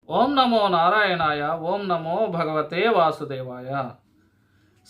ఓం నమో నారాయణాయ. ఓం నమో భగవతే వాసుదేవాయ.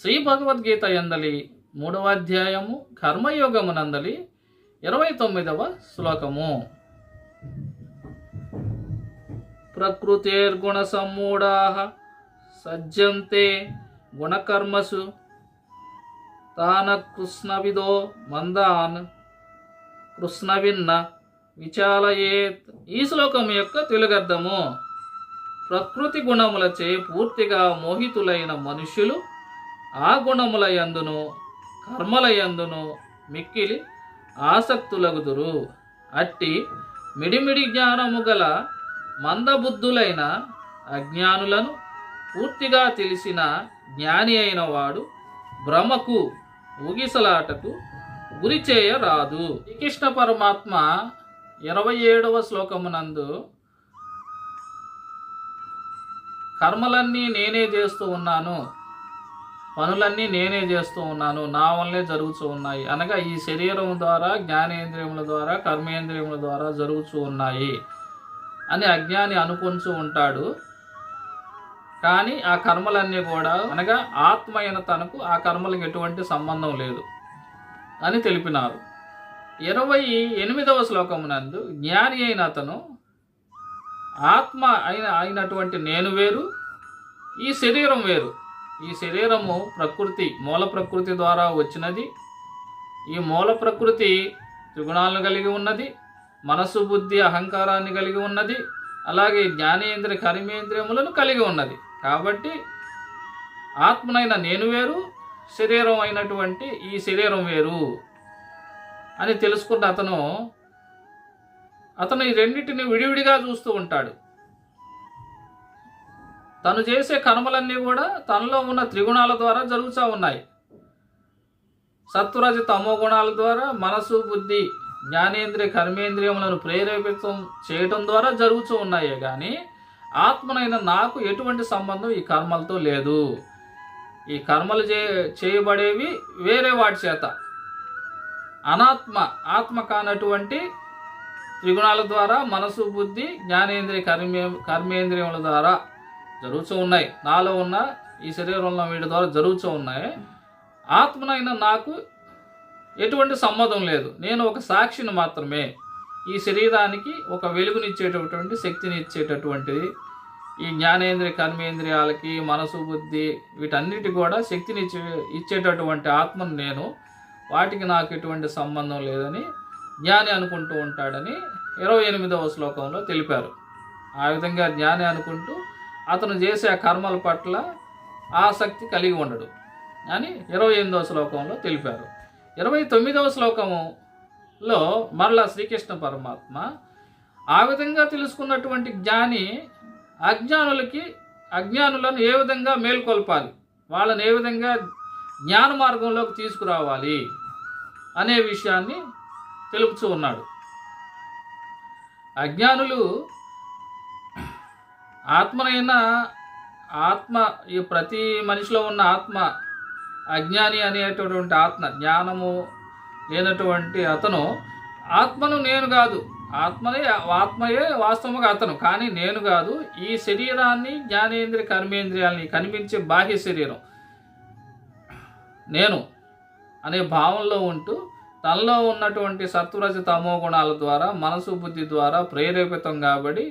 శ్రీ భగవద్గీత యందలి 3వ అధ్యాయము కర్మయోగమునందలి 29వ శ్లోకము. ప్రకృతేర్గుణ సమ్మూఢాః సజ్జంతే గుణకర్మసు తాన కృష్ణవిదో మందాన్ కృష్ణవిన్న విచాలయేత్. ఈ శ్లోకం యొక్క తెలుగర్థము: ప్రకృతి గుణములచే పూర్తిగా మోహితులైన మనుష్యులు ఆ గుణముల యందును కర్మల యందును మిక్కిలి ఆసక్తులగుదురు. అట్టి మిడిమిడి జ్ఞానము గల మందబుద్ధులైన అజ్ఞానులను పూర్తిగా తెలిసిన జ్ఞాని అయిన వాడు భ్రమకు ఊగిసలాటకు గురి చేయరాదు. శ్రీకృష్ణ పరమాత్మ 27వ శ్లోకమునందు కర్మలన్నీ నేనే చేస్తూ ఉన్నాను, పనులన్నీ నేనే చేస్తూ ఉన్నాను, నా వల్లే జరుగుతూ ఉన్నాయి అనగా ఈ శరీరం ద్వారా, జ్ఞానేంద్రియముల ద్వారా, కర్మేంద్రియముల ద్వారా జరుగుతూ ఉన్నాయి అని అజ్ఞాని అనుకుంటూ ఉంటాడు. కానీ ఆ కర్మలన్నీ కూడా అనగా ఆత్మ అయిన తనకు ఆ కర్మలకు ఎటువంటి సంబంధం లేదు అని తెలిపినారు. 28వ శ్లోకమునందు జ్ఞాని అయిన అతను ఆత్మ అయినటువంటి నేను వేరు, ఈ శరీరం వేరు. ఈ శరీరము ప్రకృతి, మూల ప్రకృతి ద్వారా వచ్చినది. ఈ మూల ప్రకృతి త్రిగుణాలను కలిగి ఉన్నది, మనసు బుద్ధి అహంకారాన్ని కలిగి ఉన్నది, అలాగే జ్ఞానేంద్రియ కర్మేంద్రియములను కలిగి ఉన్నది. కాబట్టి ఆత్మనైన నేను వేరు, శరీరం అయినటువంటి ఈ శరీరం వేరు అని తెలుసుకున్న అతను ఈ రెండింటిని విడివిడిగా చూస్తూ ఉంటాడు. తను చేసే కర్మలన్నీ కూడా తనలో ఉన్న త్రిగుణాల ద్వారా జరుగుతూ ఉన్నాయి. సత్వరజ తమో గుణాల ద్వారా మనసు బుద్ధి జ్ఞానేంద్రియ కర్మేంద్రియములను ప్రేరేపితం చేయటం ద్వారా జరుగుతూ ఉన్నాయే కానీ ఆత్మనైన నాకు ఎటువంటి సంబంధం ఈ కర్మలతో లేదు. ఈ కర్మలు చేయబడేవి వేరే వాటి చేత. ఆత్మ కానటువంటి త్రిగుణాల ద్వారా మనసు బుద్ధి జ్ఞానేంద్రియ కర్మేంద్రియముల ద్వారా జరుగుతూ ఉన్నాయి. నాలో ఉన్న ఈ శరీరంలో వీటి ద్వారా జరుగుతూ ఉన్నాయి. ఆత్మనైన నాకు ఎటువంటి సంబంధం లేదు. నేను ఒక సాక్షిని మాత్రమే. ఈ శరీరానికి ఒక వెలుగునిచ్చేటటువంటి శక్తిని ఇచ్చేటటువంటిది. ఈ జ్ఞానేంద్రియ కర్మేంద్రియాలకి మనసు బుద్ధి వీటన్నిటి కూడా శక్తిని ఇచ్చేటటువంటి ఆత్మను నేను. వాటికి నాకు ఎటువంటి సంబంధం లేదని జ్ఞాని అనుకుంటూ ఉంటాడని 28వ శ్లోకంలో తెలిపారు. ఆ విధంగా జ్ఞాని అనుకుంటూ అతను చేసే ఆ కర్మల పట్ల ఆసక్తి కలిగి ఉండడు అని 28వ శ్లోకంలో తెలిపారు. 29వ శ్లోకంలో మరలా శ్రీకృష్ణ పరమాత్మ ఆ విధంగా తెలుసుకున్నటువంటి జ్ఞాని అజ్ఞానులను ఏ విధంగా మేల్కొల్పాలి, వాళ్ళని ఏ విధంగా జ్ఞాన మార్గంలోకి తీసుకురావాలి అనే విషయాన్ని తెలుపుతూ ఉన్నాడు. అజ్ఞానులు ఈ ప్రతి మనిషిలో ఉన్న ఆత్మ, అజ్ఞాని అనేటటువంటి జ్ఞానము లేనటువంటి అతను ఆత్మను నేను కాదు, ఆత్మయే వాస్తవంగా అతను, కానీ నేను కాదు, ఈ శరీరాన్ని జ్ఞానేంద్రియ కర్మేంద్రియాలని కనిపించే బాహ్య శరీరం నేను అనే భావంలో ఉంటూ తనలో ఉన్నటువంటి సత్వరజ తమో గుణాల ద్వారా మనసు బుద్ధి ద్వారా ప్రేరేపితం కాబట్టి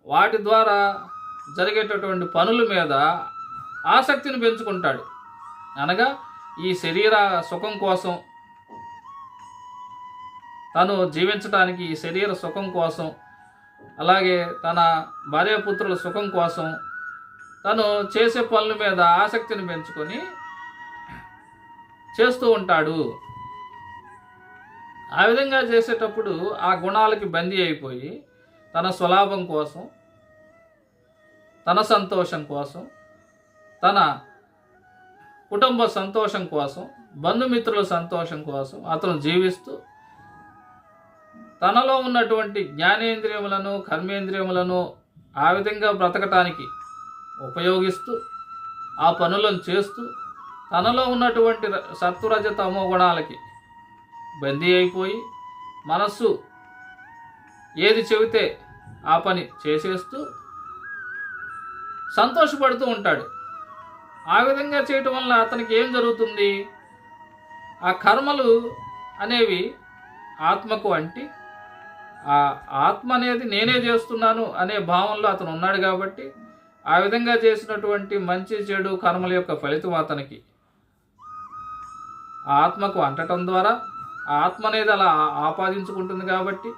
వాటి ద్వారా జరిగేటటువంటి పనుల మీద ఆసక్తిని పెంచుకుంటాడు. అనగా ఈ శరీర సుఖం కోసం, తను జీవించడానికి ఈ శరీర సుఖం కోసం, అలాగే తన భార్యాపుత్రుల సుఖం కోసం తను చేసే పనుల మీద ఆసక్తిని పెంచుకొని చేస్తూ ఉంటాడు. ఆ విధంగా చేసేటప్పుడు ఆ గుణాలకి బందీ అయిపోయి తన స్వలాభం కోసం, తన సంతోషం కోసం, తన కుటుంబ సంతోషం కోసం, బంధుమిత్రుల సంతోషం కోసం అతను జీవిస్తూ తనలో ఉన్నటువంటి జ్ఞానేంద్రియములను కర్మేంద్రియములను ఆ విధంగా బ్రతకటానికి ఉపయోగిస్తూ ఆ పనులను చేస్తూ తనలో ఉన్నటువంటి సత్వరజ తమో గుణాలకి బందీ అయిపోయి మనస్సు ఏది చెబితే ఆ పని చేసేస్తూ సంతోషపడుతూ ఉంటాడు. ఆ విధంగా చేయటం వల్ల అతనికి ఏం జరుగుతుంది? ఆ కర్మలు అనేవి ఆత్మకు అంటి, ఆ ఆత్మ అనేది నేనే చేస్తున్నాను అనే భావంలో అతను ఉన్నాడు కాబట్టి ఆ విధంగా చేసినటువంటి మంచి చెడు కర్మల యొక్క ఫలితం అతనికి ఆ ఆత్మకు అంటటం ద్వారా ఆ ఆత్మ అనేది అలా ఆపాదించుకుంటుంది కాబట్టి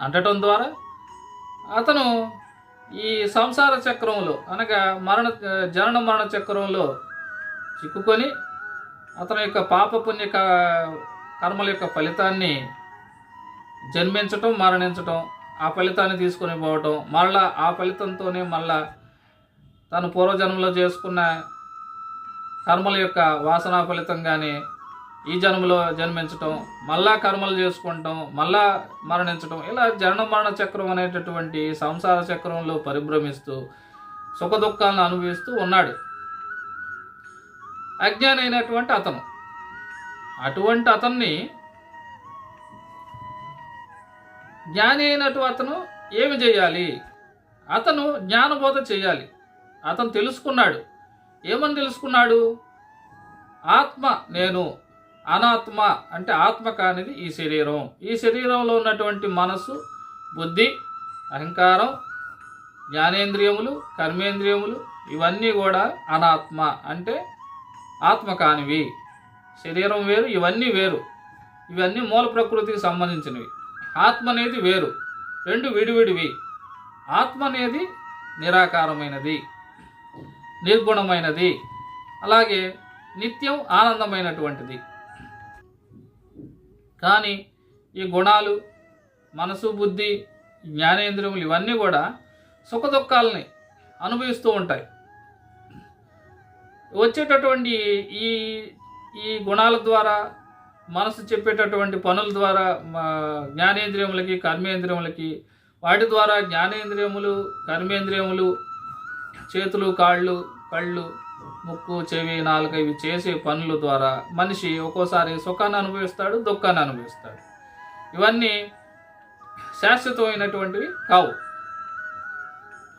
అంటటం ద్వారా అతను ఈ సంసార చక్రంలో అనగా జనన మరణ చక్రంలో చిక్కుకొని అతని యొక్క పాపపుణ్య కర్మల యొక్క ఫలితాన్ని జన్మించటం, మరణించటం, ఆ ఫలితాన్ని తీసుకొని పోవటం, మళ్ళా ఆ ఫలితంతోనే మళ్ళా తను పూర్వజన్మలో చేసుకున్న కర్మల యొక్క వాసనా ఫలితంగానే ఈ జన్మలో జన్మించటం, మళ్ళా కర్మలు చేసుకుంటాం, మళ్ళా మరణించటం, ఇలా జనన మరణ చక్రం అనేటటువంటి సంసార చక్రంలో పరిభ్రమిస్తూ సుఖ దుఃఖాలను అనుభవిస్తూ ఉన్నాడు అజ్ఞాని అయినటువంటి అతను. అటువంటి అతన్ని జ్ఞాని అయినటువంటి అతను ఏమి చేయాలి? అతను జ్ఞానబోధ చేయాలి. అతను తెలుసుకున్నాడు. ఏమని తెలుసుకున్నాడు? ఆత్మ నేను, అనాత్మ అంటే ఆత్మ కానిది ఈ శరీరం. ఈ శరీరంలో ఉన్నటువంటి మనస్సు, బుద్ధి, అహంకారం, జ్ఞానేంద్రియములు, కర్మేంద్రియములు ఇవన్నీ కూడా అనాత్మ అంటే ఆత్మ కానివి. శరీరం వేరు, ఇవన్నీ వేరు. ఇవన్నీ మూల ప్రకృతికి సంబంధించినవి. ఆత్మ అనేది వేరు, రెండు విడివిడివి. ఆత్మ అనేది నిరాకారమైనది, నిర్గుణమైనది, అలాగే నిత్యం ఆనందమైనటువంటిది. కానీ ఈ గుణాలు, మనసు, బుద్ధి, జ్ఞానేంద్రియములు ఇవన్నీ కూడా సుఖ దుఃఖాలని అనుభవిస్తూ ఉంటాయి. వచ్చేటటువంటి ఈ ఈ గుణాల ద్వారా, మనసు చెప్పేటటువంటి పనుల ద్వారా జ్ఞానేంద్రియములకి, కర్మేంద్రియములకి, వాటి ద్వారా జ్ఞానేంద్రియములు, కర్మేంద్రియములు, చేతులు, కాళ్ళు, కళ్ళు, ముక్కు, చెవి, నాలుక ఇవి చేసే పనుల ద్వారా మనిషి ఒక్కోసారి సుఖాన్ని అనుభవిస్తాడు, దుఃఖాన్ని అనుభవిస్తాడు. ఇవన్నీ శాశ్వతమైనటువంటివి కావు.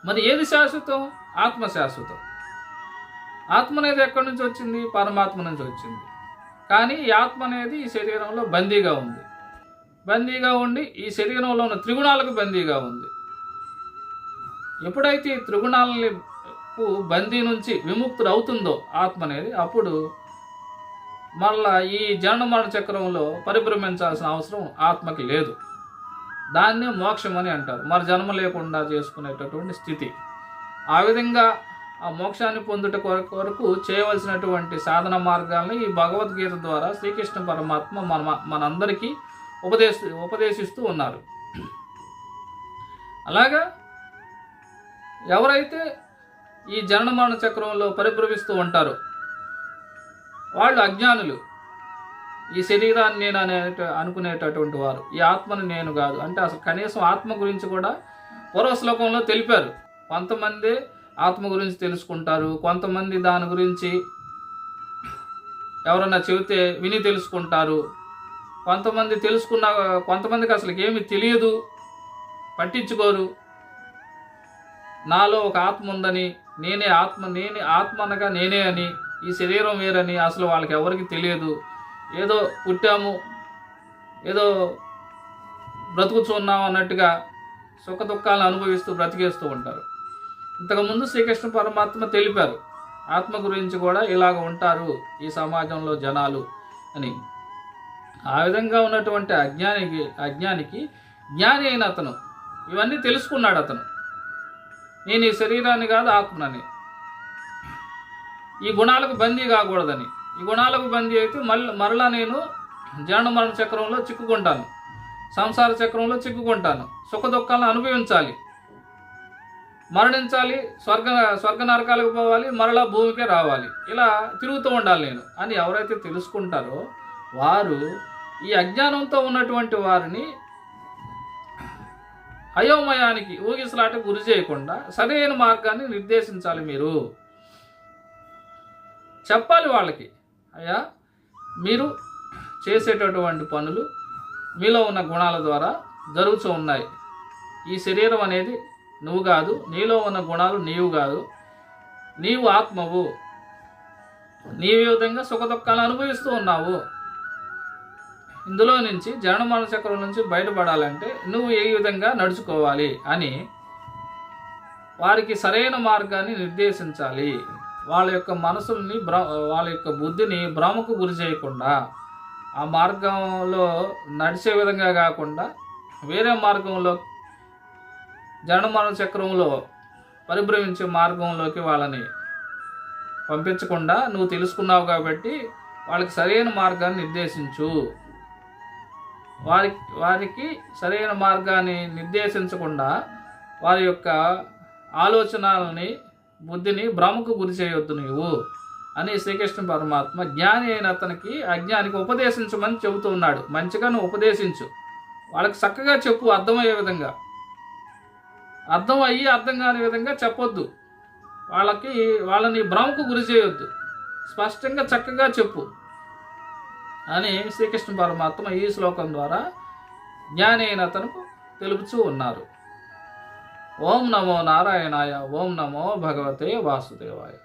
మరి ఏది శాశ్వతం? ఆత్మ శాశ్వతం. ఆత్మ అనేది ఎక్కడి నుంచి వచ్చింది? పరమాత్మ నుంచి వచ్చింది. కానీ ఈ ఆత్మ అనేది ఈ శరీరంలో బందీగా ఉంది. బందీగా ఉండి ఈ శరీరంలో ఉన్న త్రిగుణాలకు బందీగా ఉంది. ఎప్పుడైతే ఈ త్రిగుణాలకు బందీ నుంచి విముక్తుడు అవుతుందో ఆత్మ అనేది, అప్పుడు మళ్ళా ఈ జనన మరణ చక్రంలో పరిభ్రమించాల్సిన అవసరం ఆత్మకి లేదు. దాన్నే మోక్షం అని అంటారు. మరి జన్మ లేకుండా చేసుకునేటటువంటి స్థితి. ఆ విధంగా ఆ మోక్షాన్ని పొందుట కొరకు చేయవలసినటువంటి సాధన మార్గాల్ని ఈ భగవద్గీత ద్వారా శ్రీకృష్ణ పరమాత్మ మనందరికీ ఉపదేశిస్తూ ఉన్నారు. అలాగా ఎవరైతే ఈ జనన మరణ చక్రంలో పరిభ్రమిస్తూ ఉంటారో వాళ్ళు అజ్ఞానులు. ఈ శరీరాన్ని నేను అనుకునేటటువంటి వారు, ఈ ఆత్మను నేను కాదు అంటే అసలు కనీసం ఆత్మ గురించి కూడా పూర్వ శ్లోకంలో తెలిపారు. కొంతమంది ఆత్మ గురించి తెలుసుకుంటారు, కొంతమంది దాని గురించి ఎవరన్నా చెబితే విని తెలుసుకుంటారు, కొంతమందికి అసలు ఏమీ తెలియదు, పట్టించుకోరు. నాలో ఒక ఆత్మ ఉందని, నేనే ఆత్మ అనగా నేనే అని, ఈ శరీరం వేరని అసలు వాళ్ళకి ఎవరికి తెలియదు. ఏదో పుట్టాము, ఏదో బ్రతుకుతున్నాం అన్నట్టుగా సుఖ దుఃఖాలను అనుభవిస్తూ బ్రతికేస్తూ ఉంటారు. ఇంతకుముందు శ్రీకృష్ణ పరమాత్మ తెలిపారు ఆత్మ గురించి కూడా ఇలాగ ఉంటారు ఈ సమాజంలో జనాలు అని. ఆ విధంగా ఉన్నటువంటి అజ్ఞానికి జ్ఞాని అయిన అతను ఇవన్నీ తెలుసుకున్నాడు. అతను నేను ఈ శరీరాన్ని కాదు ఆత్మనని, ఈ గుణాలకు బందీ కాకూడదని. ఈ గుణాలకు బందీ అయితే మరలా నేను జనన మరణ చక్రంలో చిక్కుకుంటాను, సంసార చక్రంలో చిక్కుకుంటాను, సుఖ దుఃఖాలను అనుభవించాలి, మరణించాలి, స్వర్గ నరకాలకు పోవాలి, మరలా భూమికే రావాలి, ఇలా తిరుగుతూ ఉండాలి నేను అని ఎవరైతే తెలుసుకుంటారో వారు ఈ అజ్ఞానంతో ఉన్నటువంటి వారిని అయోమయానికి, ఊగిసలాటకు గురి చేయకుండా సరైన మార్గాన్ని నిర్దేశించాలి. మీరు చెప్పాలి వాళ్ళకి, అయ్యా మీరు చేసేటటువంటి పనులు మీలో ఉన్న గుణాల ద్వారా జరుగుతూ ఉన్నాయి. ఈ శరీరం అనేది నువ్వు కాదు, నీలో ఉన్న గుణాలు నీవు కాదు, నీవు ఆత్మవు, నీవు ఈ విధంగా సుఖ దుఃఖాలు అనుభవిస్తూ ఉన్నావు. ఇందులో నుంచి జనన మరణ చక్రం నుంచి బయటపడాలంటే నువ్వు ఏ విధంగా నడుచుకోవాలి అని వారికి సరైన మార్గాన్ని నిర్దేశించాలి. వాళ్ళ యొక్క మనసుల్ని వాళ్ళ యొక్క బుద్ధిని భ్రమకు గురి చేయకుండా, ఆ మార్గంలో నడిచే విధంగా కాకుండా వేరే మార్గంలో జనన మరణ చక్రంలో పరిభ్రమించే మార్గంలోకి వాళ్ళని పంపించకుండా నువ్వు తెలుసుకున్నావు కాబట్టి వాళ్ళకి సరైన మార్గాన్ని నిర్దేశించు. వారికి సరైన మార్గాన్ని నిర్దేశించకుండా వారి యొక్క ఆలోచనలని బుద్ధిని భ్రమకు గురి చేయొద్దు నీవు అని శ్రీకృష్ణ పరమాత్మ జ్ఞాని అయిన అతనికి అజ్ఞానికి ఉపదేశించమని చెబుతూ ఉన్నాడు. మంచిగా నువ్వు ఉపదేశించు, వాళ్ళకి చక్కగా చెప్పు, అర్థమయ్యే విధంగా. అర్థం అయ్యి అర్థం కాని విధంగా చెప్పొద్దు, వాళ్ళని భ్రమకు గురి చేయొద్దు, స్పష్టంగా చక్కగా చెప్పు అని శ్రీకృష్ణ పరమాత్మ ఈ శ్లోకం ద్వారా జ్ఞాని అయిన అతనుకు తెలుపుతూ ఉన్నారు. ఓం నమో నారాయణాయ. ఓం నమో భగవతే వాసుదేవాయ.